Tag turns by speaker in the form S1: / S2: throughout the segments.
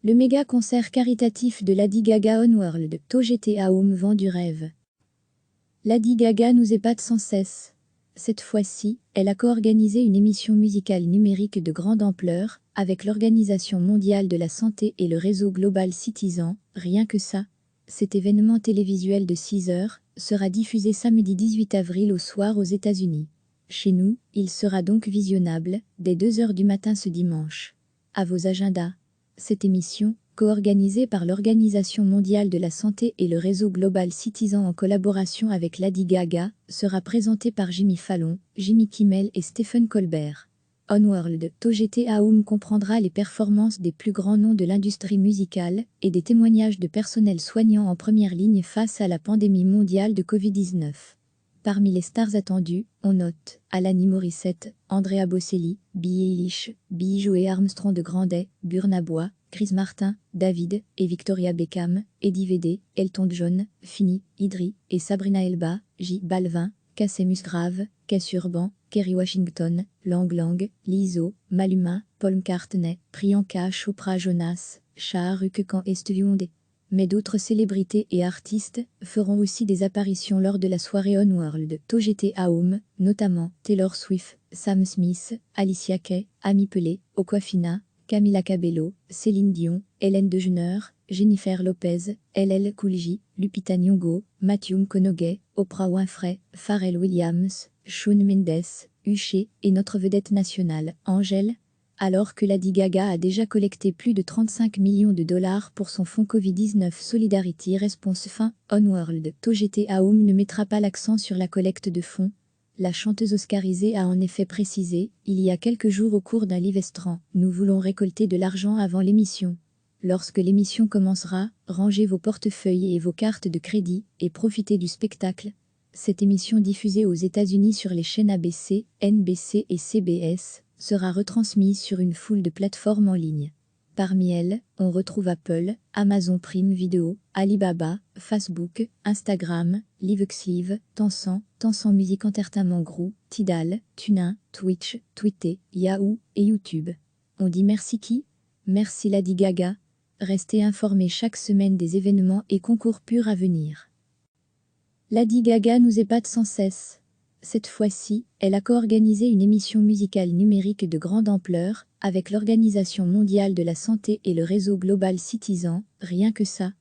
S1: Le méga concert caritatif de Lady Gaga Onworld, Together Home vend du rêve. Lady Gaga nous épate sans cesse. Cette fois-ci, elle a co-organisé une émission musicale numérique de grande ampleur, avec l'Organisation mondiale de la santé et le réseau Global Citizen, rien que ça. Cet événement télévisuel de 6 heures sera diffusé samedi 18 avril au soir aux États-Unis. Chez nous, il sera donc visionnable, dès 2 heures du matin ce dimanche. À vos agendas. Cette émission, co-organisée par l'Organisation mondiale de la santé et le réseau Global Citizen en collaboration avec Lady Gaga, sera présentée par Jimmy Fallon, Jimmy Kimmel et Stephen Colbert. Onworld, Together Home comprendra les performances des plus grands noms de l'industrie musicale et des témoignages de personnel soignant en première ligne face à la pandémie mondiale de Covid-19. Parmi les stars attendues, on note Alanis Morissette, Andrea Bocelli, Billie Eilish, Joey Armstrong de Grandet, Burna Boy, Chris Martin, David et Victoria Beckham, Eddie Vedder, Elton John, Fini, Idri et Sabrina Elba, J Balvin, Casey Musgrave, Kes Urban, Kerry Washington, Lang Lang, Lizzo, Maluma, Paul McCartney, Priyanka Chopra Jonas, Shah Rukh Khan et Stevie Wonder. Mais d'autres célébrités et artistes feront aussi des apparitions lors de la soirée Onworld Together Home, notamment Taylor Swift, Sam Smith, Alicia Keys, Amy Pelé, Awkwafina, Camila Cabello, Céline Dion, Hélène DeGeneres, Jennifer Lopez, LL Cool J, Lupita Nyong'o, Matthew McConaughey, Oprah Winfrey, Pharrell Williams, Shawn Mendes, Usher et notre vedette nationale, Angèle. Alors que Lady Gaga a déjà collecté plus de 35 millions de dollars pour son fonds Covid-19 Solidarity Response Fin, Onworld Together Home ne mettra pas l'accent sur la collecte de fonds. La chanteuse oscarisée a en effet précisé, il y a quelques jours au cours d'un live restaurant, nous voulons récolter de l'argent avant l'émission. Lorsque l'émission commencera, rangez vos portefeuilles et vos cartes de crédit et profitez du spectacle. Cette émission diffusée aux États-Unis sur les chaînes ABC, NBC et CBS sera retransmise sur une foule de plateformes en ligne. Parmi elles, on retrouve Apple, Amazon Prime Video, Alibaba, Facebook, Instagram, Livexive, Tencent Music Entertainment Group, Tidal, TuneIn, Twitch, Twitter, Yahoo et YouTube. On dit merci qui? Merci Lady Gaga. Restez informés chaque semaine des événements et concours purs à venir. Lady Gaga nous épate sans cesse. Cette fois-ci, elle a co-organisé une émission musicale numérique de grande ampleur, avec l'Organisation mondiale de la santé et le réseau Global Citizen, rien que ça.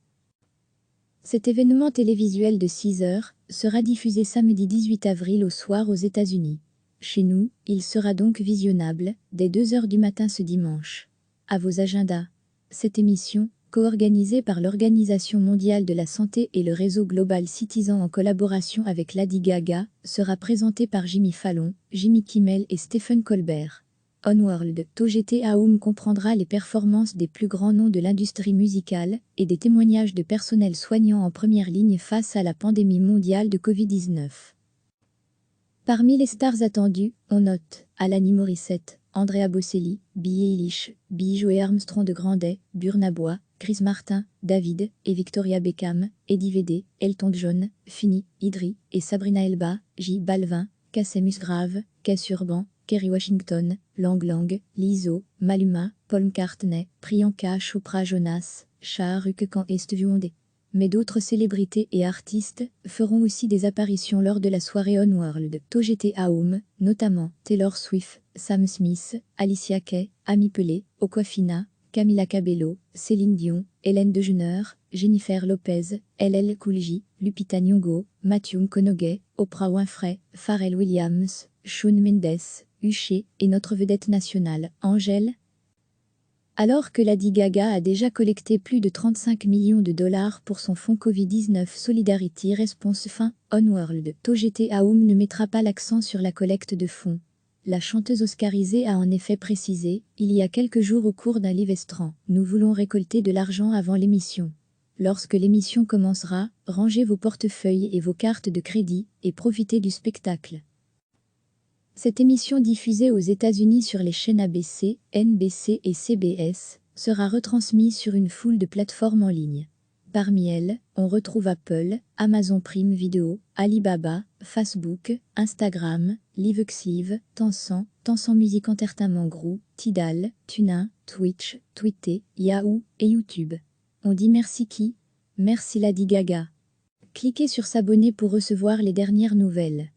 S1: Cet événement télévisuel de 6 heures sera diffusé samedi 18 avril au soir aux États-Unis. Chez nous, il sera donc visionnable, dès 2 heures du matin ce dimanche. À vos agendas. Cette émission, co-organisée par l'Organisation mondiale de la santé et le réseau Global Citizen en collaboration avec Lady Gaga, sera présentée par Jimmy Fallon, Jimmy Kimmel et Stephen Colbert. Onworld Together Home comprendra les performances des plus grands noms de l'industrie musicale et des témoignages de personnel soignant en première ligne face à la pandémie mondiale de Covid-19. Parmi les stars attendues, on note Alanis Morissette, Andrea Bocelli, Billie Eilish, Joey Armstrong de Grandet, Burna Boy, Chris Martin, David et Victoria Beckham, Eddie Vedder, Elton John, Fini, Idri et Sabrina Elba, J Balvin, Casey Musgrave, Kes Urban, Kerry Washington, Lang Lang, Lizzo, Maluma, Paul McCartney, Priyanka Chopra Jonas, Shah Rukh Khan et Stevie Wonder. Mais d'autres célébrités et artistes feront aussi des apparitions lors de la soirée Onworld Together Home, notamment Taylor Swift, Sam Smith, Alicia Keys, Amy Pelé, Awkwafina, Camila Cabello, Céline Dion, Hélène DeGeneres, Jennifer Lopez, LL Cool J, Lupita Nyong'o, Matthew McConaughey, Oprah Winfrey, Pharrell Williams, Shawn Mendes, Usher et notre vedette nationale, Angèle. Alors que Lady Gaga a déjà collecté plus de 35 millions de dollars pour son fonds Covid-19 Solidarity Response Fin, Onworld Together Home ne mettra pas l'accent sur la collecte de fonds. La chanteuse oscarisée a en effet précisé, il y a quelques jours au cours d'un live restaurant, nous voulons récolter de l'argent avant l'émission. Lorsque l'émission commencera, rangez vos portefeuilles et vos cartes de crédit et profitez du spectacle. Cette émission diffusée aux États-Unis sur les chaînes ABC, NBC et CBS sera retransmise sur une foule de plateformes en ligne. Parmi elles, on retrouve Apple, Amazon Prime Video, Alibaba, Facebook, Instagram, Livexive, Tencent, Tencent Music Entertainment Group, Tidal, TuneIn, Twitch, Twitter, Yahoo et YouTube. On dit merci qui? Merci Lady Gaga. Cliquez sur s'abonner pour recevoir les dernières nouvelles.